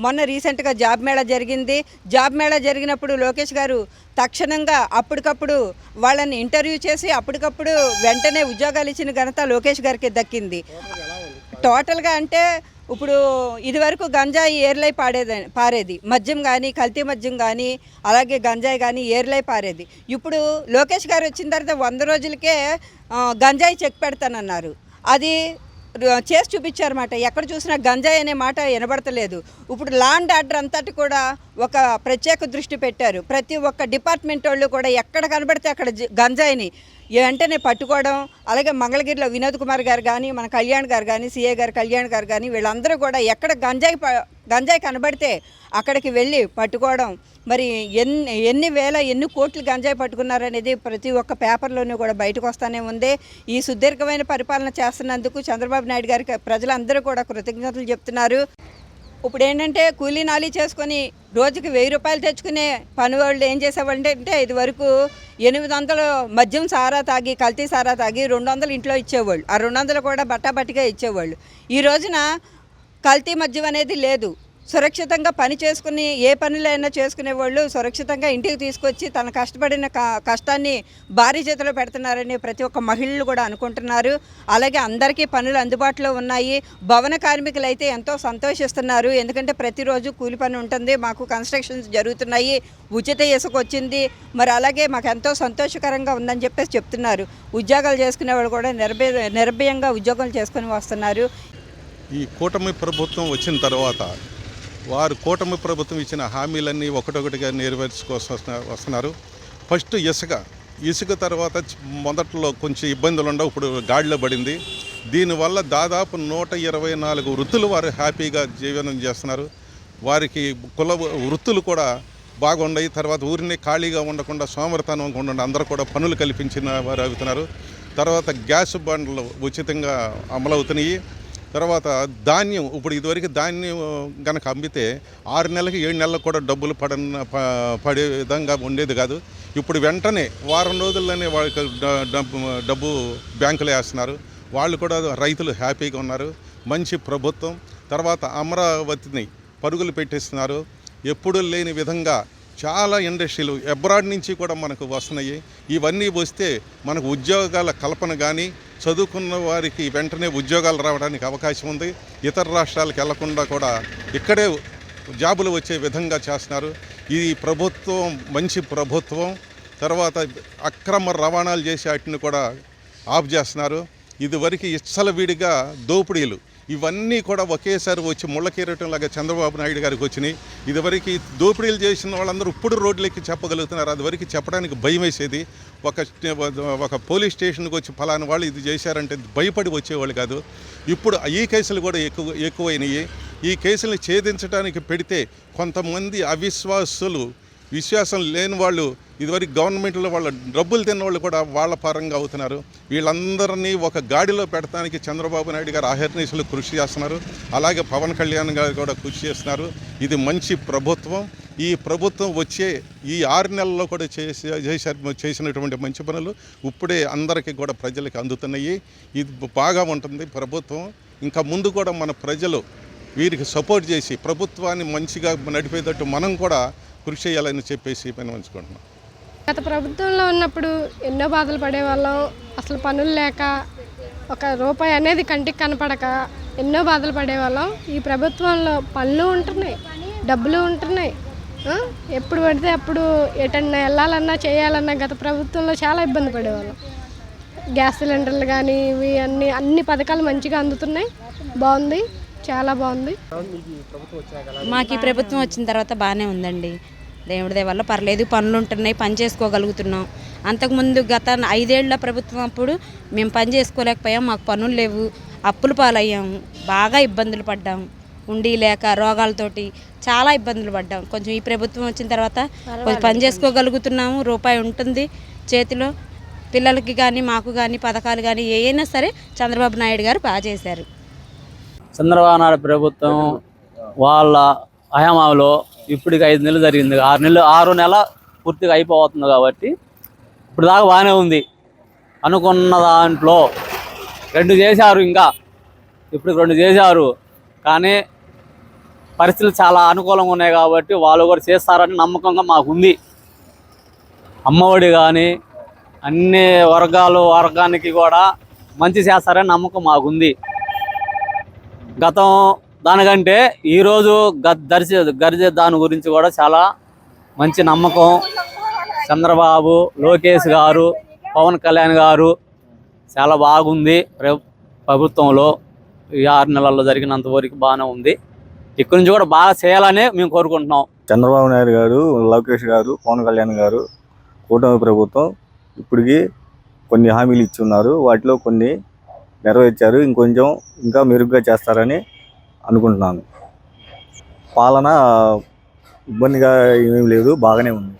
మొన్న రీసెంట్గా జాబ్ మేళా జరిగింది. జాబ్ మేళా జరిగినప్పుడు లోకేష్ గారు తక్షణంగా అప్పటికప్పుడు వాళ్ళని ఇంటర్వ్యూ చేసి అప్పటికప్పుడు వెంటనే ఉద్యోగాలు ఇచ్చిన ఘనత లోకేష్ గారికి దక్కింది. టోటల్గా అంటే ఇప్పుడు ఇదివరకు గంజాయి ఏర్లై పారేది, మద్యం కానీ కల్తీ మద్యం కానీ అలాగే గంజాయి కానీ ఏర్లై పారేది. ఇప్పుడు లోకేష్ గారు వచ్చిన తర్వాత 100 రోజులకే గంజాయి చెక్ పెడతానన్నారు. అది చేసి చూపించారన్నమాట. ఎక్కడ చూసినా గంజాయి అనే మాట వినబడతలేదు. ఇప్పుడు లా అండ్ ఆర్డర్ అంతటి కూడా ఒక ప్రత్యేక దృష్టి పెట్టారు. ప్రతి ఒక్క డిపార్ట్మెంట్ వాళ్ళు కూడా ఎక్కడ కనబడితే అక్కడ గంజాయిని వెంటనే పట్టుకోవడం. అలాగే మంగళగిరిలో వినోద్ కుమార్ గారు కానీ మన కళ్యాణ్ గారు కానీ సిఏ గారు కళ్యాణ్ గారు కానీ వీళ్ళందరూ కూడా ఎక్కడ గంజాయి కనబడితే అక్కడికి వెళ్ళి పట్టుకోవడం. మరి ఎన్ని కోట్లు గంజాయి పట్టుకున్నారనేది ప్రతి ఒక్క పేపర్లోనూ కూడా బయటకు వస్తూనే ఉంది. ఈ సుదీర్ఘమైన పరిపాలన చేస్తున్నందుకు చంద్రబాబు నాయుడు గారికి ప్రజలందరూ కూడా కృతజ్ఞతలు చెప్తున్నారు. ఇప్పుడు ఏంటంటే కూలీ నాలీ చేసుకొని రోజుకి 1000 రూపాయలు తెచ్చుకునే పని వాళ్ళు ఏం చేసేవాళ్ళు అంటే ఇదివరకు 800 మద్యం సారా తాగి కల్తీ సారా తాగి 200 ఇంట్లో ఇచ్చేవాళ్ళు. ఆ 200 కూడా బట్టాబట్టిగా ఇచ్చేవాళ్ళు. ఈ రోజున కల్తీ మద్యం అనేది లేదు. సురక్షితంగా పని చేసుకుని ఏ పనులైనా చేసుకునేవాళ్ళు సురక్షితంగా ఇంటికి తీసుకొచ్చి తన కష్టపడిన కష్టాన్ని భారీ చేతిలో పెడుతున్నారని ప్రతి ఒక్క మహిళలు కూడా అనుకుంటున్నారు. అలాగే అందరికీ పనులు అందుబాటులో ఉన్నాయి. భవన కార్మికులు అయితే ఎంతో సంతోషిస్తున్నారు. ఎందుకంటే ప్రతిరోజు కూలి పని ఉంటుంది, మాకు కన్స్ట్రక్షన్స్ జరుగుతున్నాయి, ఉచిత ఇసుక వచ్చింది, మరి అలాగే మాకు ఎంతో సంతోషకరంగా ఉందని చెప్పేసి చెప్తున్నారు. ఉద్యోగాలు చేసుకునేవాళ్ళు కూడా నిర్భయంగా ఉద్యోగాలు చేసుకుని వస్తున్నారు. ఈ కూటమి ప్రభుత్వం వచ్చిన తర్వాత వారు కూటమి ప్రభుత్వం ఇచ్చిన హామీలన్నీ ఒకటొకటిగా వస్తున్నారు. ఫస్ట్ ఇసుక తర్వాత మొదట్లో కొంచెం ఇబ్బందులు ఉండవు, ఇప్పుడు గాడిలో పడింది. దీనివల్ల దాదాపు 124 వృత్తులు వారు హ్యాపీగా జీవనం చేస్తున్నారు. వారికి కుల వృత్తులు కూడా బాగున్నాయి. తర్వాత ఊరిని ఖాళీగా ఉండకుండా సోమరితనం ఉండకుండా అందరూ కూడా పనులు కల్పించిన వారు అవుతున్నారు. తర్వాత గ్యాస్ బండ్లు ఉచితంగా అమలవుతున్నాయి. తర్వాత ధాన్యం, ఇప్పుడు ఇదివరకు ధాన్యం కనుక అమ్మితే 6 నెలలకి 7 నెలలకు కూడా డబ్బులు పడే విధంగా ఉండేది కాదు. ఇప్పుడు వెంటనే వారం రోజుల్లోనే వాళ్ళకి డబ్బు బ్యాంకులో వేస్తున్నారు. వాళ్ళు కూడా రైతులు హ్యాపీగా ఉన్నారు. మంచి ప్రభుత్వం. తర్వాత అమరావతిని పరుగులు పెట్టిస్తున్నారు. ఎప్పుడూ లేని విధంగా చాలా ఇండస్ట్రీలు అబ్రాడ్ నుంచి కూడా మనకు వస్తున్నాయి. ఇవన్నీ వస్తే మనకు ఉద్యోగాల కల్పన కానీ చదువుకున్న వారికి వెంటనే ఉద్యోగాలు రావడానికి అవకాశం ఉంది. ఇతర రాష్ట్రాలకు వెళ్లకుండా కూడా ఇక్కడే జాబులు వచ్చే విధంగా చేస్తున్నారు. ఈ ప్రభుత్వం మంచి ప్రభుత్వం. తర్వాత అక్రమ రవాణాలు చేసి వాటిని కూడా ఆఫ్ చేస్తున్నారు. ఇదివరకు విడిగా దోపిడీలు ఇవన్నీ కూడా ఒకేసారి వచ్చి ముళ్ళకీరటంలాగా చంద్రబాబు నాయుడు గారికి వచ్చినాయి. ఇదివరకు దోపిడీలు చేసిన వాళ్ళందరూ ఇప్పుడు రోడ్లెక్కి చెప్పగలుగుతున్నారు. అదివరకు చెప్పడానికి భయం వేసేది. ఒక పోలీస్ స్టేషన్కి వచ్చి ఫలానా వాళ్ళు ఇది చేశారంటే భయపడి వచ్చేవాళ్ళు కాదు. ఇప్పుడు ఈ కేసులు కూడా ఎక్కువైనాయి. ఈ కేసులు ఛేదించడానికి పెడితే కొంతమంది విశ్వాసం లేని వాళ్ళు ఇదివరకు గవర్నమెంట్లో వాళ్ళ డబ్బులు తిన్నవాళ్ళు కూడా వాళ్ళ పరంగా అవుతున్నారు. వీళ్ళందరినీ ఒక గాడిలో పెట్టడానికి చంద్రబాబు నాయుడు గారు అహర్నిశలు కృషి చేస్తున్నారు. అలాగే పవన్ కళ్యాణ్ గారు కూడా కృషి చేస్తున్నారు. ఇది మంచి ప్రభుత్వం. ఈ ప్రభుత్వం వచ్చే ఈ 6 నెలల్లో కూడా చేసినటువంటి మంచి పనులు ఇప్పుడే అందరికీ కూడా ప్రజలకు అందుతున్నాయి. ఇది బాగా ఉంటుంది ప్రభుత్వం. ఇంకా ముందు కూడా మన ప్రజలు వీరికి సపోర్ట్ చేసి ప్రభుత్వాన్ని మంచిగా నడిపేటట్టు మనం కూడా కృషి చేయాలని చెప్పేసి విన్నవించుకుంటున్నాం. గత ప్రభుత్వంలో ఉన్నప్పుడు ఎన్నో బాధలు పడేవాళ్ళం. అసలు పనులు లేక ఒక రూపాయి అనేది కంటికి కనపడక ఎన్నో బాధలు పడేవాళ్ళం. ఈ ప్రభుత్వంలో పనులు ఉంటున్నాయి, డబ్బులు ఉంటున్నాయి. ఎప్పుడు పడితే అప్పుడు ఎటన్నా వెళ్ళాలన్నా చేయాలన్నా గత ప్రభుత్వంలో చాలా ఇబ్బంది పడేవాళ్ళం. గ్యాస్ సిలిండర్లు కానీ ఇవి అన్ని పథకాలు మంచిగా అందుతున్నాయి. బాగుంది, చాలా బాగుంది. మాకు ఈ ప్రభుత్వం వచ్చిన తర్వాత బాగానే ఉందండి. దేవుడి దయ వల్ల పర్లేదు, పనులు ఉంటున్నాయి, పని చేసుకోగలుగుతున్నాం. అంతకుముందు గత 5 ఏళ్ల ప్రభుత్వం అప్పుడు మేము పని చేసుకోలేకపోయాం, మాకు పనులు లేవు, అప్పుల పాలయ్యాము, బాగా ఇబ్బందులు పడ్డాం. ఉండి లేక రోగాలతోటి చాలా ఇబ్బందులు పడ్డాం. కొంచెం ఈ ప్రభుత్వం వచ్చిన తర్వాత కొంచెం పని చేసుకోగలుగుతున్నాము. రూపాయి ఉంటుంది చేతిలో. పిల్లలకి కానీ మాకు కానీ పథకాలు కానీ ఏమైనా సరే చంద్రబాబు నాయుడు గారు బాగా చేశారు. చంద్రబాబు నాయుడు ప్రభుత్వం వాళ్ళ హయాంలో ఇప్పటికి 5 నెలలు జరిగింది. 6 నెలల పూర్తిగా అయిపోతుంది కాబట్టి ఇప్పుడు దాకా బాగానే ఉంది. అనుకున్న దాంట్లో 2 చేశారు, ఇంకా ఇప్పుడు 2 చేశారు. కానీ పరిస్థితులు చాలా అనుకూలంగా ఉన్నాయి కాబట్టి వాళ్ళు కూడా చేస్తారని నమ్మకంగా మాకుంది. అమ్మఒడి కానీ అన్ని వర్గానికి కూడా మంచి చేస్తారని నమ్మకం మాకుంది. గతం దానికంటే ఈరోజు గరిజే దాని గురించి కూడా చాలా మంచి నమ్మకం. చంద్రబాబు, లోకేష్ గారు, పవన్ కళ్యాణ్ గారు చాలా బాగుంది. ప్రభుత్వంలో ఈ 6 నెలల్లో జరిగినంత వరకు బాగానే ఉంది. ఇక్కడి నుంచి కూడా బాగా చేయాలని మేము కోరుకుంటున్నాం. చంద్రబాబు నాయుడు గారు, లోకేష్ గారు, పవన్ కళ్యాణ్ గారు కూటమి ప్రభుత్వం ఇప్పటికీ కొన్ని హామీలు ఇచ్చి ఉన్నారు. వాటిలో కొన్ని నెరవేర్చారు. ఇంకొంచెం ఇంకా మెరుగ్గా చేస్తారని అనుకుంటున్నాను. పాలన ఇబ్బందిగా ఏమీ లేదు, బాగానే ఉంది.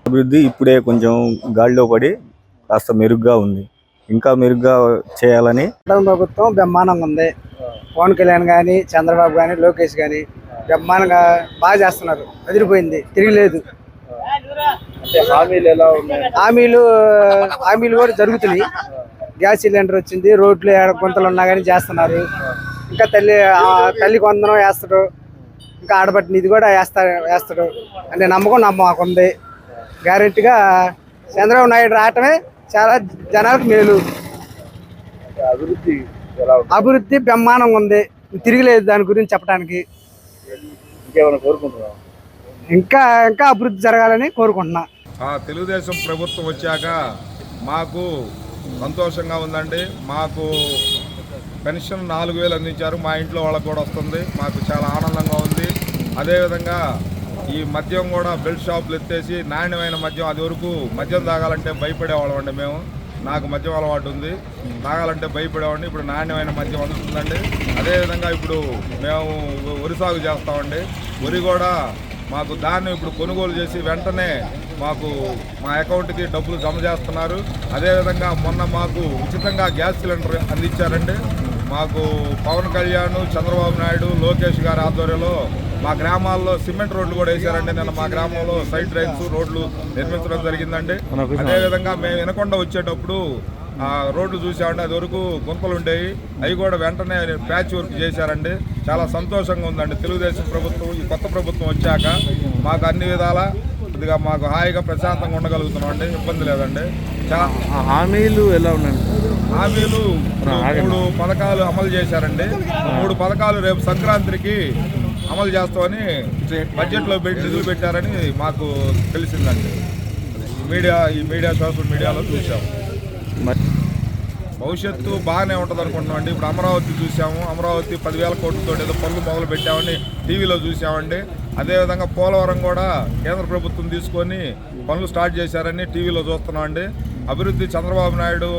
అభివృద్ధి ఇప్పుడే కొంచెం గాడిలో పడి కాస్త మెరుగ్గా ఉంది. ఇంకా మెరుగ్గా చేయాలని ప్రభుత్వం బ్రహ్మాండంగా ఉంది. పవన్ కళ్యాణ్ కానీ, చంద్రబాబు కానీ, లోకేష్ కానీ బ్రహ్మాండంగా బాగా చేస్తున్నారు. అదిరిపోయింది, తిరిగిలేదు. హామీలు కూడా జరుగుతున్నాయి. గ్యాస్ సిలిండర్ వచ్చింది, రోడ్లు గుంతలు ఉన్నా కానీ చేస్తున్నారు. ఇంకా తల్లి కొందరం వేస్తాడు, ఇంకా ఆడబట్టి నిధి కూడా వేస్తాడు అనే నమ్మకం మాకుంది. గ్యారెంటీగా చంద్రబాబు నాయుడు రావటమే చాలా జనాలకు మేలు. అభివృద్ధి బ్రహ్మాండంగా ఉంది, తిరిగిలేదు దాని గురించి చెప్పడానికి. ఇంకా అభివృద్ధి జరగాలని కోరుకుంటున్నా. తెలుగుదేశం ప్రభుత్వం వచ్చాక మాకు సంతోషంగా ఉందండి. మాకు పెన్షన్ 4,000 అందించారు. మా ఇంట్లో వాళ్ళకు కూడా వస్తుంది. మాకు చాలా ఆనందంగా ఉంది. అదేవిధంగా ఈ మద్యం కూడా బెల్ట్ షాపులు ఎత్తేసి నాణ్యమైన మద్యం, అది వరకు మద్యం తాగాలంటే భయపడేవాళ్ళం అండి మేము. నాకు మద్యం అలవాటు ఉంది, తాగాలంటే భయపడేవాడిని. ఇప్పుడు నాణ్యమైన మద్యం అందుతుందండి. అదేవిధంగా ఇప్పుడు మేము వరి సాగు చేస్తామండి. వరి కూడా మాకు ధాన్యం ఇప్పుడు కొనుగోలు చేసి వెంటనే మాకు మా అకౌంట్కి డబ్బులు జమ చేస్తున్నారు. అదేవిధంగా మొన్న మాకు ఉచితంగా గ్యాస్ సిలిండర్ అందించారండి. మాకు పవన్ కళ్యాణ్, చంద్రబాబు నాయుడు, లోకేష్ గారి ఆధ్వర్యంలో మా గ్రామాల్లో సిమెంట్ రోడ్లు కూడా వేశారండి. నిన్న మా గ్రామంలో సైడ్ డ్రైన్స్ రోడ్లు నిర్మించడం జరిగిందండి. అదేవిధంగా మేము వినకొండ వచ్చేటప్పుడు రోడ్లు చూసామండి, అది వరకు గుంతలు ఉండేవి, అవి కూడా వెంటనే ప్యాచ్ వర్క్ చేశారండి. చాలా సంతోషంగా ఉందండి. తెలుగుదేశం ప్రభుత్వం, ఈ కొత్త ప్రభుత్వం వచ్చాక మాకు అన్ని విధాలా కొద్దిగా మాకు హాయిగా ప్రశాంతంగా ఉండగలుగుతున్నాం అండి. ఇబ్బంది లేదండి. హామీలు ఎలా ఉన్నాయండి? హామీలు 3 పథకాలు అమలు చేశారండి. 3 పథకాలు రేపు సంక్రాంతికి అమలు చేస్తామని బడ్జెట్లో నిధులు పెట్టారని మాకు తెలిసిందండి. ఈ సోషల్ మీడియాలో చూసాము. భవిష్యత్తు బాగానే ఉంటుంది అనుకుంటున్నాం అండి. ఇప్పుడు అమరావతి చూసాము, అమరావతి 10,000 కోట్లతో ఏదో పనులు మొదలు పెట్టామని టీవీలో చూసామండి. అదేవిధంగా పోలవరం కూడా కేంద్ర ప్రభుత్వం తీసుకొని పనులు స్టార్ట్ చేశారని టీవీలో చూస్తున్నామండి. అభివృద్ధి చంద్రబాబు నాయుడు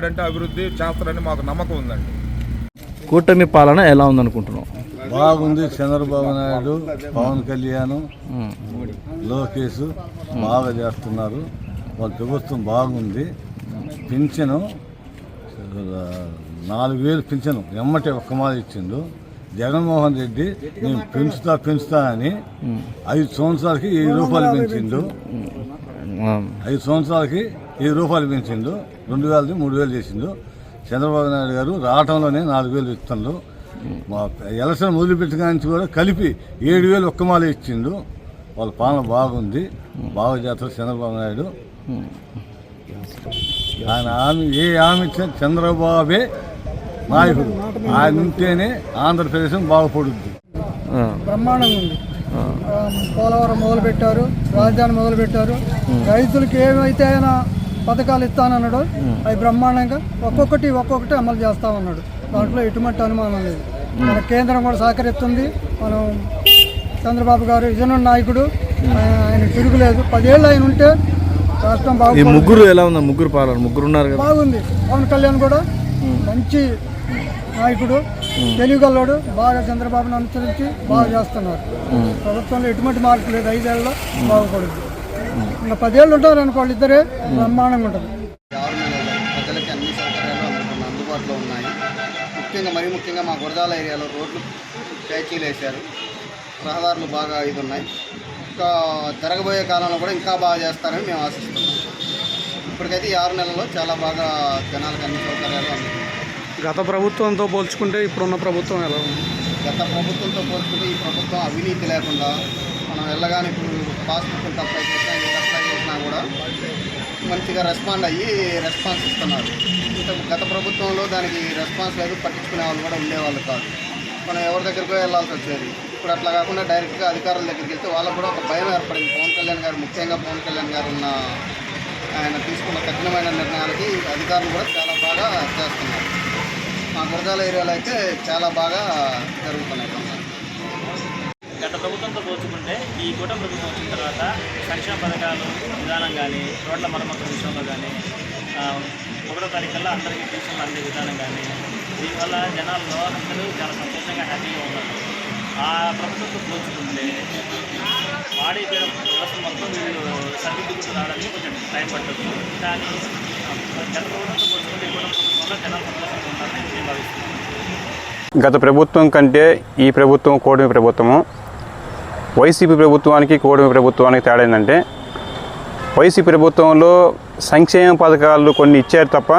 అంటే అభివృద్ధి చేస్తారని మాకు నమ్మకం ఉందండి. కూటమి పాలన ఎలా ఉందనుకుంటున్నాం? బాగుంది. చంద్రబాబు నాయుడు, పవన్ కళ్యాణ్, లోకేష్ బాగా చేస్తున్నారు. వాళ్ళ ప్రభుత్వం బాగుంది. పింఛను 4,000 పింఛను ఎమ్మటే ఒక్కమాల ఇచ్చిండు. జగన్మోహన్ రెడ్డి నేను పెంచుతా అని 5 సంవత్సరాలకి 7 రూపాయలు పెంచిండు. 5 సంవత్సరాలకి 7 రూపాయలు పెంచిండు. 2,000ది 3,000 చేసిండు. చంద్రబాబు నాయుడు గారు రావటంలోనే 4,000 ఇస్తుండ్రు. మా ఎలక్షన్ మొదలుపెట్టిన నుంచి కూడా కలిపి 7,000 ఒక్కమాల ఇచ్చిండు. వాళ్ళ పాలన బాగుంది, బాగా చేస్తారు చంద్రబాబు నాయుడు. ఆయన హామీ ఇచ్చిన చంద్రబాబే నాయకుడు. ఆయన ఉంటేనే ఆంధ్రప్రదేశ్ బాగుపడుద్ది. బ్రహ్మాండంగా ఉంది. పోలవరం మొదలుపెట్టారు, రాజధాని మొదలుపెట్టారు. రైతులకు ఏమైతే ఆయన పథకాలు ఇస్తానన్నాడు అవి బ్రహ్మాండంగా ఒక్కొక్కటి అమలు చేస్తామన్నాడు. దాంట్లో ఎటువంటి అనుమానం లేదు. మన కేంద్రం కూడా సహకరిస్తుంది. మనం చంద్రబాబు గారు విజయనగరం నాయకుడు, ఆయన తిరుగులేదు. 10 ఏళ్ళు ఆయన ఉంటే రాష్ట్రం బాగుంది. ముగ్గురు ఎలా ఉంది? ముగ్గురు పాలన, ముగ్గురు ఉన్నారు కదా. బాగుంది. పవన్ కళ్యాణ్ కూడా మంచి నాయకుడు, తెలుగులోడు, బాగా చంద్రబాబును అనుసరించి బాగా చేస్తున్నారు. ప్రభుత్వంలో ఎటువంటి మార్పు లేదు. 5 ఏళ్ళలో బాగుపడుతుంది. ఇంకా 10 ఏళ్ళు ఉంటారు అనుకోండి, ఇద్దరే బ్రహ్మాండంగా ఉంటుంది. ప్రజలకి అన్ని సౌకర్యాలు అందుబాటులో ఉన్నాయి. ముఖ్యంగా మా గురజాల ఏరియాలో రోడ్లు ప్యాచీలు వేశారు. రహదారులు బాగా ఉన్నాయి. ఇంకా జరగబోయే కాలంలో కూడా ఇంకా బాగా చేస్తారని మేము ఆశిస్తున్నాం. ఇప్పటికైతే ఈ 6 నెలల్లో చాలా బాగా జనాలకు అన్ని సౌకర్యాలు అందుతున్నాయి. గత ప్రభుత్వంతో పోల్చుకుంటే ఇప్పుడున్న ప్రభుత్వం ఎలా ఉంది? గత ప్రభుత్వంతో పోల్చుకుంటే ఈ ప్రభుత్వం అవినీతి లేకుండా మనం వెళ్ళగానే ఇప్పుడు పాస్బుక్ అప్లై చేసినా ఏది అప్లై చేసినా కూడా మంచిగా రెస్పాన్స్ ఇస్తున్నారు. గత ప్రభుత్వంలో దానికి రెస్పాన్స్ లేదు, పట్టించుకునే వాళ్ళు కూడా ఉండేవాళ్ళు కాదు. మనం ఎవరి దగ్గరకు వెళ్ళాల్సి వచ్చేది. ఇప్పుడు అట్లా కాకుండా డైరెక్ట్గా అధికారుల దగ్గరికి వెళ్తే వాళ్ళకు కూడా ఒక భయం ఏర్పడింది. పవన్ కళ్యాణ్ గారు, ముఖ్యంగా పవన్ కళ్యాణ్ గారు ఆయన తీసుకున్న కఠినమైన నిర్ణయాలకి అధికారులు కూడా చాలా బాగా చేస్తున్నారు. మా గురజాల ఏరియాలో అయితే చాలా బాగా జరుగుతున్నాయి. గత ప్రభుత్వంతో పోల్చుకుంటే ఈ కూటమి ప్రభుత్వం వచ్చిన తర్వాత సంక్షేమ పథకాలు విధానం కానీ, రోడ్ల మరమ్మతుల విషయంలో కానీ, 1వ తారీఖుల్లో అందరికీ పెన్షన్లు అందే విధానం కానీ, దీనివల్ల జనాల్లో అందరూ చాలా సంతోషంగా హ్యాపీగా ఉన్నారు. ఆ ప్రభుత్వంతో పోల్చుకుంటే వాడిపోయిన వ్యవస్థ మొత్తం వీళ్ళు సరిదిద్దుకు రావడానికి కొంచెం టైం పట్టచ్చు. కానీ గత ప్రభుత్వంతో పోల్చుకుంటే ఈ కూటమి ప్రభుత్వం వల్ల జనాలు సంతోషంగా ఉన్నారని నేను భావిస్తున్నాను. గత ప్రభుత్వం కంటే ఈ ప్రభుత్వం కూటమి ప్రభుత్వము, వైసీపీ ప్రభుత్వానికి కూటమి ప్రభుత్వానికి తేడా ఏంటంటే, వైసీపీ ప్రభుత్వంలో సంక్షేమ పథకాలు కొన్ని ఇచ్చారు తప్ప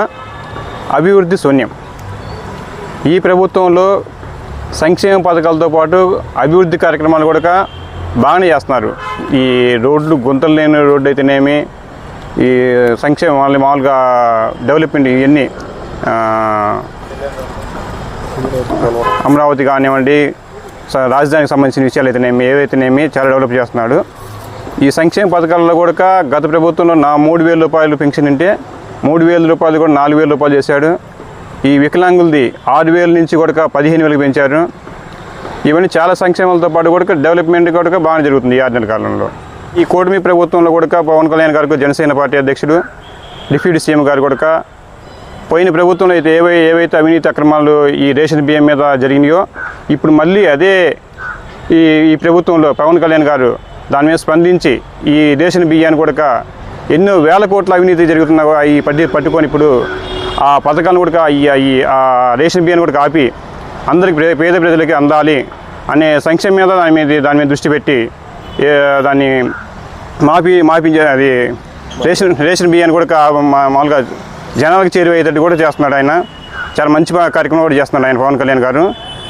అభివృద్ధి శూన్యం. ఈ ప్రభుత్వంలో సంక్షేమ పథకాలతో పాటు అభివృద్ధి కార్యక్రమాలు కూడా బాగానే చేస్తున్నారు. ఈ రోడ్లు, గుంతలు లేని రోడ్డు అయితేనేమి, ఈ సంక్షేమ మామూలుగా డెవలప్మెంట్ ఇవన్నీ అమరావతి కానివ్వండి, రాజధానికి సంబంధించిన విషయాలు అయితేనేమి, ఏవైతేనేమి చాలా డెవలప్ చేస్తున్నాడు. ఈ సంక్షేమ పథకాలలో కూడా గత ప్రభుత్వంలో 3,000 రూపాయలు పెన్షన్ ఉంటే 3,000 రూపాయలు కూడా 4,000 రూపాయలు చేశాడు. ఈ వికలాంగులది 6,000 నుంచి కూడా 15,000 పెంచారు. ఇవన్నీ చాలా సంక్షేమాలతో పాటు కూడా డెవలప్మెంట్ కూడా బాగా జరుగుతుంది ఈ 6 నెలల కాలంలో. ఈ కూటమి ప్రభుత్వంలో కూడా పవన్ కళ్యాణ్ గారికి, జనసేన పార్టీ అధ్యక్షుడు, డిప్యూటీ సీఎం గారు కూడా పోయిన ప్రభుత్వంలో అయితే ఏవైతే అవినీతి అక్రమాలు ఈ రేషన్ బియ్యం మీద జరిగినాయో, ఇప్పుడు మళ్ళీ అదే ఈ ప్రభుత్వంలో పవన్ కళ్యాణ్ గారు దాని మీద స్పందించి ఈ రేషన్ బియ్యాన్ని కూడా ఎన్నో వేల కోట్ల అవినీతి జరుగుతున్నా ఈ పట్టుకొని ఇప్పుడు ఆ పథకాలను కూడా ఆ రేషన్ బియ్యాన్ని కూడా ఆపి అందరికి పేద ప్రజలకి అందాలి అనే సంక్షేమం మీద దాని మీద దృష్టి పెట్టి దాన్ని మాఫీ అది రేషన్ బియ్యాన్ని కూడా మామూలుగా జనాలకు చేరువయ్యేటట్టు కూడా చేస్తున్నాడు. ఆయన చాలా మంచి కార్యక్రమం కూడా చేస్తున్నాడు ఆయన పవన్ కళ్యాణ్ గారు.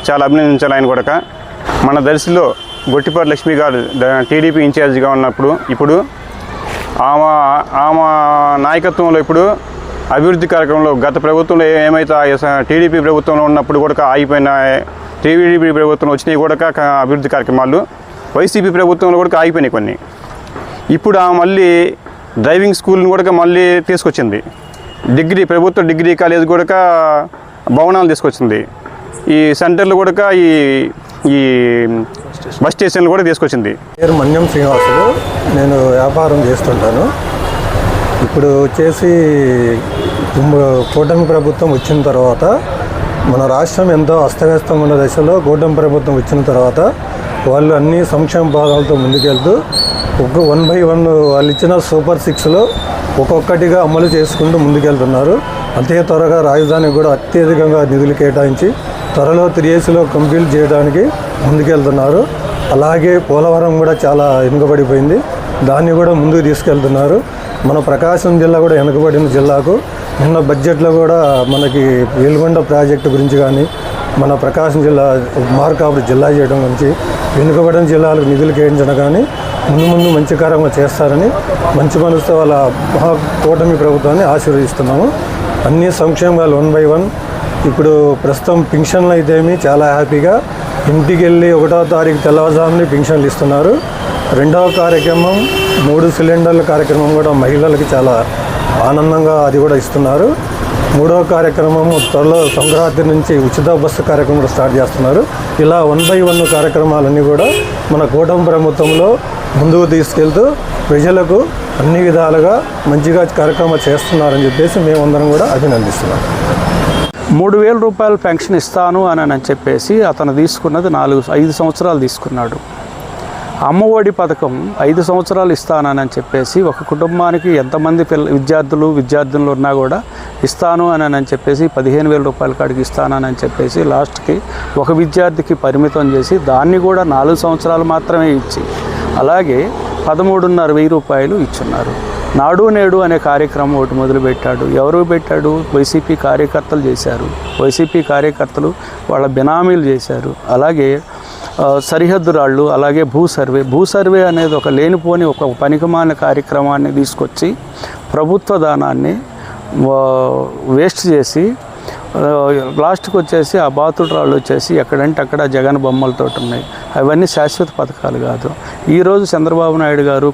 చాలా అభినందించాలి ఆయన కూడా. మన దర్శిలో గొట్టిపాటి లక్ష్మి గారు టీడీపీ ఇన్ఛార్జిగా ఉన్నప్పుడు ఇప్పుడు ఆమె నాయకత్వంలో ఇప్పుడు అభివృద్ధి కార్యక్రమంలో గత ప్రభుత్వంలో ఏమైతే టీడీపీ ప్రభుత్వంలో ఉన్నప్పుడు కూడా ఆగిపోయిన, టీడీపీ ప్రభుత్వం వచ్చినాయి కూడా అభివృద్ధి కార్యక్రమాలు వైసీపీ ప్రభుత్వంలో కూడా ఆగిపోయినాయి కొన్ని. ఇప్పుడు ఆమె మళ్ళీ డ్రైవింగ్ స్కూల్ని కూడా మళ్ళీ తీసుకొచ్చింది. ప్రభుత్వ డిగ్రీ కాలేజ్ కూడా భవనాలు తీసుకొచ్చింది. ఈ సెంటర్లు కూడా ఈ బస్ స్టేషన్లు కూడా తీసుకొచ్చింది. పేరు మన్యం శ్రీనివాసులు, నేను వ్యాపారం చేస్తుంటాను. ఇప్పుడు వచ్చేసి కూటమి ప్రభుత్వం వచ్చిన తర్వాత మన రాష్ట్రం ఎంతో అస్తవ్యస్తంగా ఉన్న దశలో కూటమి ప్రభుత్వం వచ్చిన తర్వాత వాళ్ళు అన్ని సంక్షేమ పథకాలతో ముందుకెళ్తూ 1 by 1 వాళ్ళు ఇచ్చిన సూపర్ 6లో ఒక్కొక్కటిగా అమలు చేసుకుంటూ ముందుకెళ్తున్నారు. అంతే త్వరగా రాజధానికి కూడా అత్యధికంగా నిధులు కేటాయించి త్వరలో 3Sలో కంప్లీట్ చేయడానికి ముందుకెళ్తున్నారు. అలాగే పోలవరం కూడా చాలా వెనుకబడిపోయింది, దాన్ని కూడా ముందుకు తీసుకెళ్తున్నారు. మన ప్రకాశం జిల్లా కూడా వెనుకబడిన జిల్లాకు నిన్న బడ్జెట్లో కూడా మనకి వెలుగొండ ప్రాజెక్టు గురించి కానీ, మన ప్రకాశం జిల్లా మార్కాపురం జిల్లా చేయడం గురించి, వెనుకబడిన జిల్లాలకు నిధులు కేటాయించడం కానీ ముందు మంచి కార్యంగా చేస్తారని మంచి మనసుతో వాళ్ళ కూటమి ప్రభుత్వాన్ని ఆశీర్వదిస్తున్నాము. అన్ని సంక్షేమాలు 1 by 1. ఇప్పుడు ప్రస్తుతం పింఛన్లు అయితేమి చాలా హ్యాపీగా ఇంటికి వెళ్ళి 1వ తారీఖు తెల్లవారుజామున పింఛన్లు ఇస్తున్నారు. 2వ కార్యక్రమం 3 సిలిండర్ల కార్యక్రమం కూడా మహిళలకి చాలా ఆనందంగా అది కూడా ఇస్తున్నారు. 3వ కార్యక్రమం త్వరలో సంక్రాంతి నుంచి ఉచిత బస్సు కార్యక్రమం కూడా స్టార్ట్ చేస్తున్నారు. ఇలా 1 by 1 కార్యక్రమాలన్నీ కూడా మన కూటమి ప్రభుత్వంలో ముందుకు తీసుకెళ్తూ ప్రజలకు అన్ని విధాలుగా మంచిగా కార్యక్రమాలు చేస్తున్నారని చెప్పేసి మేమందరం కూడా అభినందిస్తున్నాం. 3,000 రూపాయలు పెన్షన్ ఇస్తాను అని చెప్పేసి అతను తీసుకున్నది 5 సంవత్సరాలు తీసుకున్నాడు. అమ్మఒడి పథకం 5 సంవత్సరాలు ఇస్తానని చెప్పేసి ఒక కుటుంబానికి ఎంతమంది విద్యార్థులు ఉన్నా కూడా ఇస్తాను అని చెప్పేసి 15,000 రూపాయల కాడికి ఇస్తానని చెప్పేసి లాస్ట్కి ఒక విద్యార్థికి పరిమితం చేసి దాన్ని కూడా 4 సంవత్సరాలు మాత్రమే ఇచ్చి అలాగే 13,500 రూపాయలు ఇచ్చున్నారు. నాడు నేడు అనే కార్యక్రమం ఒకటి మొదలుపెట్టాడు. ఎవరు పెట్టాడు? వైసీపీ కార్యకర్తలు చేశారు. వైసీపీ కార్యకర్తలు వాళ్ళ బినామీలు చేశారు. అలాగే సరిహద్దు రాళ్ళు, అలాగే భూ సర్వే అనేది ఒక లేనిపోని ఒక పనికిమాలిన కార్యక్రమాన్ని తీసుకొచ్చి ప్రభుత్వ దానాన్ని వేస్ట్ చేసి లాస్ట్కి వచ్చేసి ఆ బాతుడు రాళ్ళు వచ్చేసి ఎక్కడంటే అక్కడ జగన్ బొమ్మలతో ఉన్నాయి. అవన్నీ శాశ్వత పథకాలు కాదు. ఈరోజు చంద్రబాబు నాయుడు గారు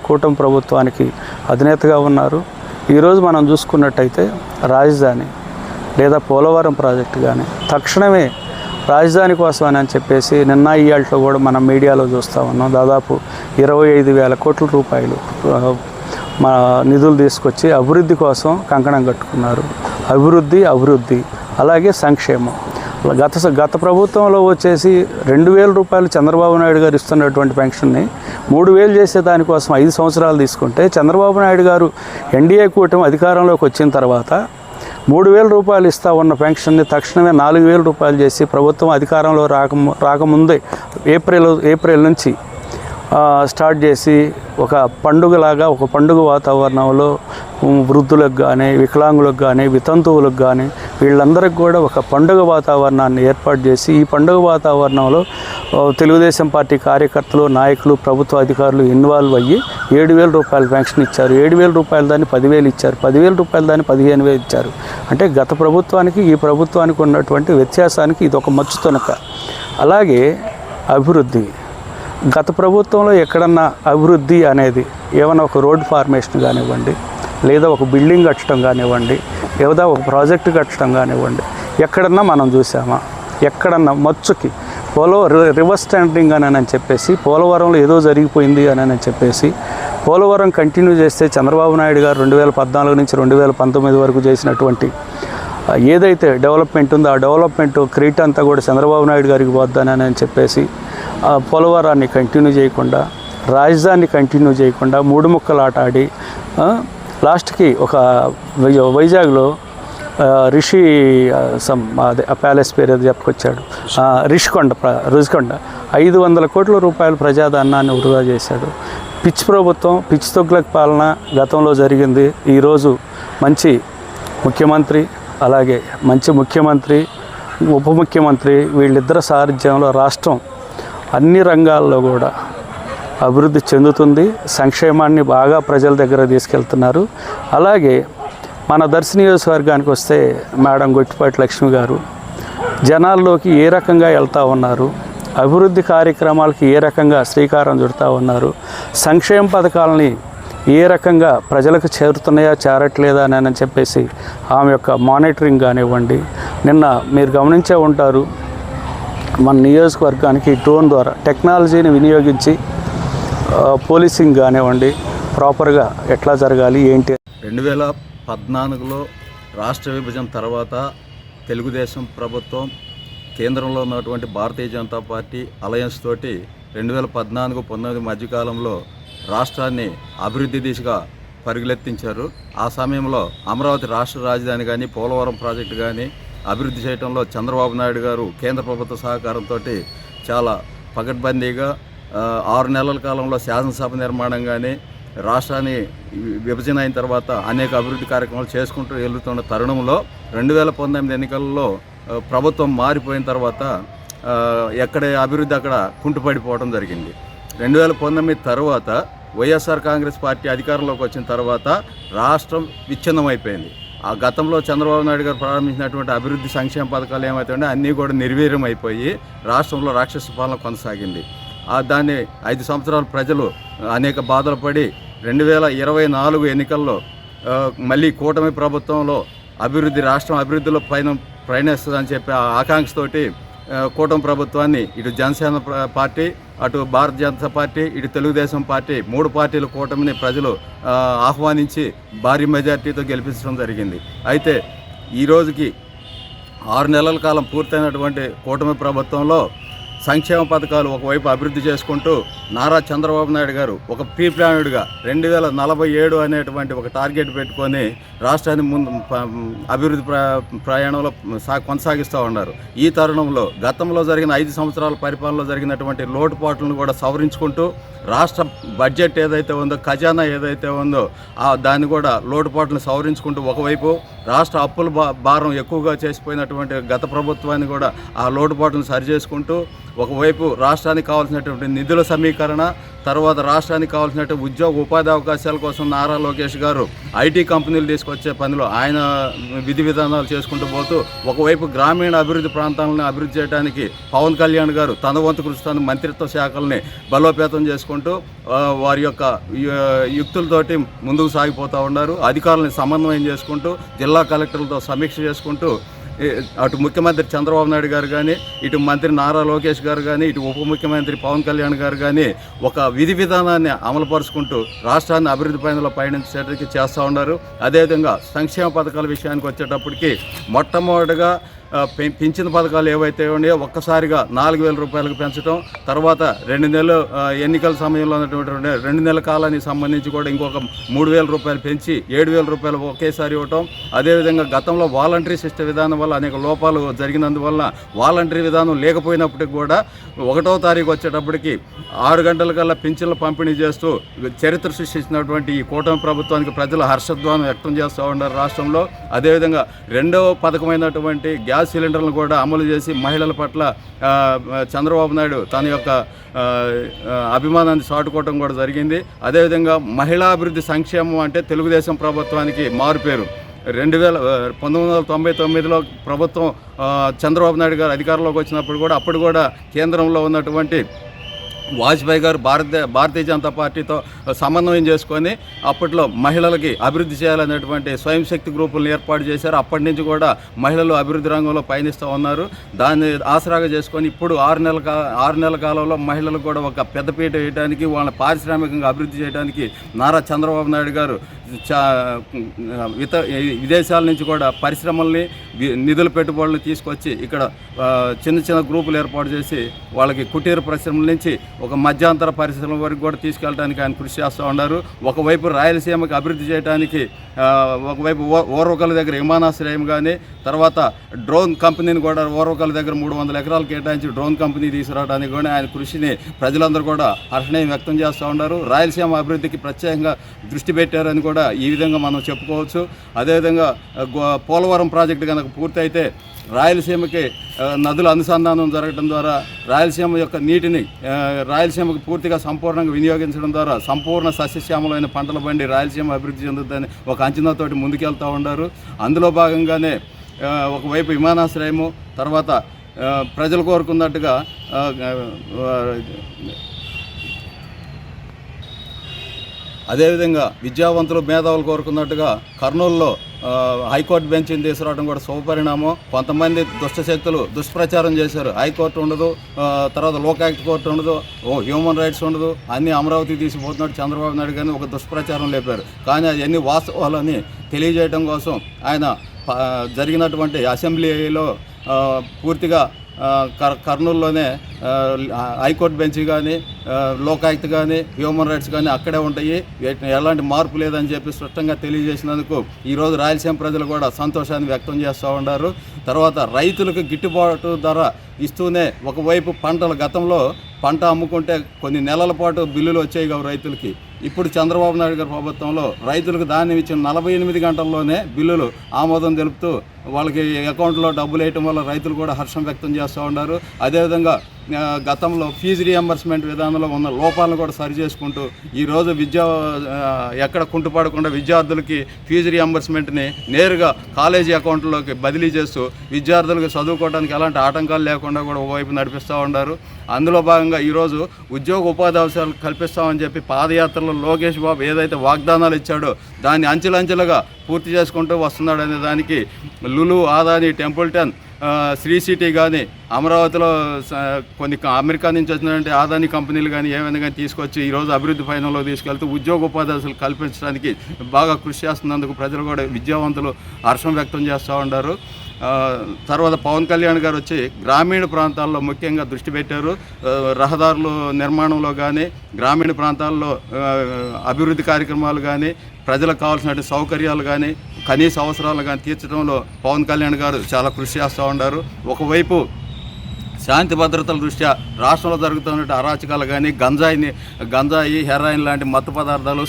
కూటమి ప్రభుత్వానికి అధినేతగా ఉన్నారు. ఈరోజు మనం చూసుకున్నట్టయితే రాజధాని లేదా పోలవరం ప్రాజెక్టు కానీ తక్షణమే రాజధాని కోసం అని చెప్పేసి నిన్న ఇవాళలో కూడా మనం మీడియాలో చూస్తూ ఉన్నాం. దాదాపు 25,000 కోట్ల రూపాయలు మన నిధులు తీసుకొచ్చి అభివృద్ధి కోసం కంకణం కట్టుకున్నారు. అభివృద్ధి అలాగే సంక్షేమం. గత ప్రభుత్వంలో వచ్చేసి 2,000 రూపాయలు చంద్రబాబు నాయుడు గారు ఇస్తున్నటువంటి పెన్షన్ని 3,000 చేసే దానికోసం 5 సంవత్సరాలు తీసుకుంటే చంద్రబాబు నాయుడు గారు ఎన్డీఏ కూటమి అధికారంలోకి వచ్చిన తర్వాత 3,000 రూపాయలు ఇస్తా ఉన్న పెన్షన్ని తక్షణమే 4,000 రూపాయలు చేసి ప్రభుత్వం అధికారంలో రాకముందే ఏప్రిల్ నుంచి స్టార్ట్ చేసి ఒక పండుగలాగా ఒక పండుగ వాతావరణంలో వృద్ధులకు కానీ వికలాంగులకు కానీ వితంతువులకు కానీ వీళ్ళందరికీ కూడా ఒక పండుగ వాతావరణాన్ని ఏర్పాటు చేసి ఈ పండుగ వాతావరణంలో తెలుగుదేశం పార్టీ కార్యకర్తలు నాయకులు ప్రభుత్వ అధికారులు ఇన్వాల్వ్ అయ్యి 7,000 రూపాయల పెన్షన్ ఇచ్చారు. 7,000 రూపాయల దాన్ని 10,000 ఇచ్చారు. 10,000 రూపాయల దాన్ని 15,000 ఇచ్చారు. అంటే గత ప్రభుత్వానికి ఈ ప్రభుత్వానికి ఉన్నటువంటి వ్యత్యాసానికి ఇది ఒక మచ్చు తొనక. అలాగే అభివృద్ధి, గత ప్రభుత్వంలో ఎక్కడన్నా అభివృద్ధి అనేది ఏమైనా ఒక రోడ్ ఫార్మేషన్ కానివ్వండి, లేదా ఒక బిల్డింగ్ కట్టడం కానివ్వండి, లేదా ఒక ప్రాజెక్టు కట్టడం కానివ్వండి, ఎక్కడన్నా మనం చూసామా? ఎక్కడన్నా మచ్చుకి రివర్స్ స్టాండింగ్ అని చెప్పేసి పోలవరంలో ఏదో జరిగిపోయింది అని చెప్పేసి పోలవరం కంటిన్యూ చేస్తే చంద్రబాబు నాయుడు గారు 2014 నుంచి 2019 వరకు చేసినటువంటి ఏదైతే డెవలప్మెంట్ ఉందో ఆ డెవలప్మెంట్ క్రెడిట్ అంతా కూడా చంద్రబాబు నాయుడు గారికి పోద్దానని చెప్పేసి పోలవరాన్ని కంటిన్యూ చేయకుండా, రాజధానిని కంటిన్యూ చేయకుండా 3 ముక్కలు ఆట ఆడి లాస్ట్కి ఒక వైజాగ్లో రిషి అదే ఆ ప్యాలెస్ పేరు ఏదో చెప్పుకొచ్చాడు, రిషికొండ 500 కోట్ల రూపాయల ప్రజాధనాన్ని వృధా చేశాడు. పిచ్చి ప్రభుత్వం, పిచ్చి తొగ్గుల పాలన గతంలో జరిగింది. ఈరోజు మంచి ముఖ్యమంత్రి, అలాగే మంచి ముఖ్యమంత్రి, ఉప ముఖ్యమంత్రి వీళ్ళిద్దరి సారథ్యంలో రాష్ట్రం అన్ని రంగాల్లో కూడా అభివృద్ధి చెందుతుంది. సంక్షేమాన్ని బాగా ప్రజల దగ్గర తీసుకెళ్తున్నారు. అలాగే మన దర్శి నియోజకవర్గానికి వస్తే మేడం గొట్టిపాటి లక్ష్మి గారు జనాల్లోకి ఏ రకంగా వెళ్తూ ఉన్నారు, అభివృద్ధి కార్యక్రమాలకి ఏ రకంగా శ్రీకారం చుడుతూ ఉన్నారు, సంక్షేమ పథకాలని ఏ రకంగా ప్రజలకు చేరుతున్నాయా చేరట్లేదా అని చెప్పేసి ఆమె యొక్క మానిటరింగ్ కానివ్వండి. నిన్న మీరు గమనించే ఉంటారు, మన నియోజకవర్గానికి డ్రోన్ ద్వారా టెక్నాలజీని వినియోగించి పోలీసింగ్ కానివ్వండి ప్రాపర్గా ఎట్లా జరగాలి ఏంటి. 2014లో రాష్ట్ర విభజన తర్వాత తెలుగుదేశం ప్రభుత్వం కేంద్రంలో ఉన్నటువంటి భారతీయ జనతా పార్టీ అలయన్స్ తోటి 2014-19 మధ్యకాలంలో రాష్ట్రాన్ని అభివృద్ధి దిశగా పరుగులెత్తించారు. ఆ సమయంలో అమరావతి రాష్ట్ర రాజధాని కానీ పోలవరం ప్రాజెక్టు కానీ అభివృద్ధి చేయడంలో చంద్రబాబు నాయుడు గారు కేంద్ర ప్రభుత్వ సహకారంతో చాలా పకడ్బందీగా 6 నెలల కాలంలో శాసనసభ నిర్మాణం కానీ రాష్ట్రాన్ని విభజన అయిన తర్వాత అనేక అభివృద్ధి కార్యక్రమాలు చేసుకుంటూ వెళ్తున్న తరుణంలో 2019 ఎన్నికల్లో ప్రభుత్వం మారిపోయిన తర్వాత ఎక్కడ అభివృద్ధి అక్కడ కుంటుపడిపోవడం జరిగింది. 2019 తర్వాత వైఎస్ఆర్ కాంగ్రెస్ పార్టీ అధికారంలోకి వచ్చిన తర్వాత రాష్ట్రం విచ్ఛిన్నమైపోయింది. ఆ గతంలో చంద్రబాబు నాయుడు గారు ప్రారంభించినటువంటి అభివృద్ధి సంక్షేమ పథకాలు ఏమైతే అన్నీ కూడా నిర్వీర్యం అయిపోయి రాష్ట్రంలో రాక్షస పాలన కొనసాగింది. దాన్ని 5 సంవత్సరాలు ప్రజలు అనేక బాధలు పడి 2024 ఎన్నికల్లో మళ్ళీ కూటమి ప్రభుత్వంలో రాష్ట్రం అభివృద్ధిలో ప్రయాణిస్తుందని చెప్పి ఆకాంక్షతోటి కూటమి ప్రభుత్వాన్ని ఇటు జనసేన పార్టీ, అటు భారతీయ జనతా పార్టీ, ఇటు తెలుగుదేశం పార్టీ 3 పార్టీల కూటమిని ప్రజలు ఆహ్వానించి భారీ మెజార్టీతో గెలిపించడం జరిగింది. అయితే ఈ రోజుకి 6 నెలల కాలం పూర్తయినటువంటి కూటమి ప్రభుత్వంలో సంక్షేమ పథకాలు ఒకవైపు అభివృద్ధి చేసుకుంటూ నారా చంద్రబాబు నాయుడు గారు ఒక ప్రీ ప్లాన్డ్గా 2047 అనేటువంటి ఒక టార్గెట్ పెట్టుకొని రాష్ట్రాన్ని ముందు అభివృద్ధి ప్రయాణంలో కొనసాగిస్తూ ఉన్నారు. ఈ తరుణంలో గతంలో జరిగిన 5 సంవత్సరాల పరిపాలనలో జరిగినటువంటి లోటుపాట్లను కూడా సవరించుకుంటూ రాష్ట్ర బడ్జెట్ ఏదైతే ఉందో, ఖజానా ఏదైతే ఉందో దాన్ని కూడా లోటుపాట్లను సవరించుకుంటూ ఒకవైపు రాష్ట్ర అప్పుల భారం ఎక్కువగా చేసిపోయినటువంటి గత ప్రభుత్వాన్ని కూడా ఆ లోటుపాట్లను సరిచేసుకుంటూ ఒకవైపు రాష్ట్రానికి కావాల్సినటువంటి నిధుల సమీకరణ, తర్వాత రాష్ట్రానికి కావాల్సినటువంటి ఉద్యోగ ఉపాధి అవకాశాల కోసం నారా లోకేష్ గారు ఐటీ కంపెనీలు తీసుకొచ్చే పనిలో ఆయన విధి విధానాలు చేసుకుంటూ పోతూ ఒకవైపు గ్రామీణ అభివృద్ధి ప్రాంతాలను అభివృద్ధి చేయడానికి పవన్ కళ్యాణ్ గారు తన వంతు కృషితో మంత్రిత్వ శాఖల్ని బలోపేతం చేసుకుంటూ వారి యొక్క యుక్తులతోటి ముందుకు సాగిపోతూ ఉన్నారు. అధికారులను సమన్వయం చేసుకుంటూ జిల్లా కలెక్టర్లతో సమీక్ష చేసుకుంటూ అటు ముఖ్యమంత్రి చంద్రబాబు నాయుడు గారు కానీ, ఇటు మంత్రి నారా లోకేష్ గారు కానీ, ఇటు ఉప ముఖ్యమంత్రి పవన్ కళ్యాణ్ గారు కానీ ఒక విధి విధానాన్ని అమలుపరుచుకుంటూ రాష్ట్రాన్ని అభివృద్ధి పైనలో పయనించేటికి చేస్తూ ఉన్నారు. అదేవిధంగా సంక్షేమ పథకాల విషయానికి వచ్చేటప్పటికి మొట్టమొదటిగా పింఛన్ పథకాలు ఏవైతే ఉన్నాయో ఒక్కసారిగా 4,000 రూపాయలకు పెంచడం, తర్వాత 2 నెలలు ఎన్నికల సమయంలో ఉన్నటువంటి 2 నెలల కాలానికి సంబంధించి కూడా ఇంకొక 3,000 రూపాయలు పెంచి 7,000 రూపాయలు ఒకేసారి ఇవ్వటం. అదేవిధంగా గతంలో వాలంటరీ సిస్టమ్ విధానం వల్ల అనేక లోపాలు జరిగినందువల్ల వాలంటరీ విధానం లేకపోయినప్పటికీ కూడా 1వ తారీఖు వచ్చేటప్పటికి 6 గంటలకల్లా పింఛన్లు పంపిణీ చేస్తూ చరిత్ర సృష్టించినటువంటి ఈ కూటమి ప్రభుత్వానికి ప్రజలు హర్షధ్వానం వ్యక్తం చేస్తూ ఉన్నారు రాష్ట్రంలో. అదేవిధంగా 2వ పథకమైనటువంటి గ్యాస్ సిలిండర్లను కూడా అమలు చేసి మహిళల పట్ల చంద్రబాబు నాయుడు తన యొక్క అభిమానాన్ని చాటుకోవటం కూడా జరిగింది. అదేవిధంగా మహిళాభివృద్ధి సంక్షేమం అంటే తెలుగుదేశం ప్రభుత్వానికి మారుపేరు. 1999లో ప్రభుత్వం చంద్రబాబు నాయుడు గారు అధికారంలోకి వచ్చినప్పుడు కూడా అప్పుడు కూడా కేంద్రంలో ఉన్నటువంటి వాజ్పేయి గారు భారతీయ జనతా పార్టీతో సమన్వయం చేసుకొని అప్పట్లో మహిళలకి అభివృద్ధి చేయాలనేటువంటి స్వయం శక్తి గ్రూపులను ఏర్పాటు చేశారు. అప్పటి నుంచి కూడా మహిళలు అభివృద్ధి రంగంలో పయనిస్తూ ఉన్నారు. దాన్ని ఆసరాగా చేసుకొని ఇప్పుడు 6 నెలల కాలంలో మహిళలకు కూడా ఒక పెద్దపీట వేయడానికి, వాళ్ళని పారిశ్రామికంగా అభివృద్ధి చేయడానికి నారా చంద్రబాబు నాయుడు గారు విదేశాల నుంచి కూడా పరిశ్రమల్ని, నిధుల పెట్టుబడులు తీసుకొచ్చి ఇక్కడ చిన్న గ్రూపులు ఏర్పాటు చేసి వాళ్ళకి కుటీర పరిశ్రమల నుంచి ఒక మధ్యాంతర పరిశ్రమల వరకు కూడా తీసుకెళ్ళడానికి ఆయన కృషి చేస్తూ ఉన్నారు. ఒకవైపు రాయలసీమకి అభివృద్ధి చేయడానికి ఒకవైపు ఓర్వకల్ దగ్గర విమానాశ్రయం కానీ, తర్వాత డ్రోన్ కంపెనీని కూడా ఓర్వకల్ దగ్గర 300 ఎకరాలు కేటాయించి డ్రోన్ కంపెనీ తీసుకురావడానికి కూడా ఆయన కృషిని ప్రజలందరూ కూడా హర్షణీయం వ్యక్తం చేస్తూ ఉన్నారు. రాయలసీమ అభివృద్ధికి ప్రత్యేకంగా దృష్టి పెట్టారని కూడా ఈ విధంగా మనం చెప్పుకోవచ్చు. అదేవిధంగా పోలవరం ప్రాజెక్టు కనుక పూర్తయితే రాయలసీమకి నదుల అనుసంధానం జరగడం ద్వారా రాయలసీమ యొక్క నీటిని రాయలసీమకు పూర్తిగా సంపూర్ణంగా వినియోగించడం ద్వారా సంపూర్ణ సస్యశ్యామలమైన పంటల బండి రాయలసీమ అభివృద్ధి చెందుతుందని ఒక అంచనాతోటి ముందుకెళ్తూ ఉన్నారు. అందులో భాగంగానే ఒకవైపు విమానాశ్రయము, తర్వాత ప్రజలు కోరుకున్నట్టుగా అదేవిధంగా విద్యావంతులు మేధావులు కోరుకున్నట్టుగా కర్నూలులో హైకోర్టు బెంచ్ని తీసుకురావడం కూడా శుభపరిణామం. కొంతమంది దుష్టశక్తులు దుష్ప్రచారం చేశారు. హైకోర్టు ఉండదు, తర్వాత లోకాయుక్త కోర్టు ఉండదు, హ్యూమన్ రైట్స్ ఉండదు, అన్నీ అమరావతి తీసుకుపోతున్నట్టు చంద్రబాబు నాయుడు గారిని ఒక దుష్ప్రచారం లేపారు. కానీ అవన్నీ వాస్తవాలని తెలియజేయడం కోసం ఆయన జరిగినటువంటి అసెంబ్లీలో పూర్తిగా కర్నూలులోనే హైకోర్టు బెంచ్ కానీ, లోకాయుక్త కానీ, హ్యూమన్ రైట్స్ కానీ అక్కడే ఉంటాయి, ఎలాంటి మార్పు లేదని చెప్పి స్పష్టంగా తెలియజేసినందుకు ఈరోజు రాయలసీమ ప్రజలు కూడా సంతోషాన్ని వ్యక్తం చేస్తూ ఉన్నారు. తర్వాత రైతులకు గిట్టుబాటు ధర ఇస్తూనే ఒకవైపు పంటలు గతంలో పంట అమ్ముకుంటే కొన్ని నెలల పాటు బిల్లులు వచ్చాయి కావు రైతులకి. ఇప్పుడు చంద్రబాబు నాయుడు గారి ప్రభుత్వంలో రైతులకు ధాన్యం ఇచ్చిన 48 గంటల్లోనే బిల్లులు ఆమోదం తెలుపుతూ వాళ్ళకి అకౌంట్లో డబ్బులు వేయటం వల్ల రైతులు కూడా హర్షం వ్యక్తం చేస్తూ ఉన్నారు. అదేవిధంగా గతంలో ఫీజు రియంబర్స్మెంట్ విధానంలో ఉన్న లోపాలను కూడా సరిచేసుకుంటూ ఈరోజు ఎక్కడ కుంటుపడకుండా విద్యార్థులకి ఫీజు రియంబర్స్మెంట్ని నేరుగా కాలేజీ అకౌంట్లోకి బదిలీ చేస్తూ విద్యార్థులకు చదువుకోవడానికి ఎలాంటి ఆటంకాలు లేకుండా కూడా ఒకవైపు నడిపిస్తూ ఉన్నారు. అందులో భాగంగా ఈరోజు ఉద్యోగ ఉపాధి అవసరాలు కల్పిస్తామని చెప్పి పాదయాత్రలో లోకేష్ బాబు ఏదైతే వాగ్దానాలు ఇచ్చాడో దాన్ని అంచెలంచెలుగా పూర్తి చేసుకుంటూ వస్తున్నాడు అనే దానికి లులు, ఆదాని, టెంపుల్టన్, శ్రీ సిటీ కానీ, అమరావతిలో కొన్ని అమెరికా నుంచి వచ్చినటువంటి ఆదాని కంపెనీలు కానీ ఏమైనా కానీ తీసుకొచ్చి ఈరోజు అభివృద్ధి పయనంలో తీసుకెళ్తూ ఉద్యోగ ఉపాధి అవసరాలు కల్పించడానికి బాగా కృషి చేస్తున్నందుకు ప్రజలు కూడా విద్యావంతులు హర్షం వ్యక్తం చేస్తూ ఉన్నారు. తర్వాత పవన్ కళ్యాణ్ గారు వచ్చి గ్రామీణ ప్రాంతాల్లో ముఖ్యంగా దృష్టి పెట్టారు. రహదారుల నిర్మాణంలో కానీ, గ్రామీణ ప్రాంతాల్లో అభివృద్ధి కార్యక్రమాలు కానీ, ప్రజలకు కావాల్సిన సౌకర్యాలు కానీ, కనీస అవసరాలు కానీ తీర్చడంలో పవన్ కళ్యాణ్ గారు చాలా కృషి చేస్తూ ఉన్నారు. ఒకవైపు శాంతి భద్రతల దృష్ట్యా రాష్ట్రంలో జరుగుతున్న అరాచకాలు కానీ, గంజాయి, హెరాయిన్ లాంటి మత్తు పదార్థాలు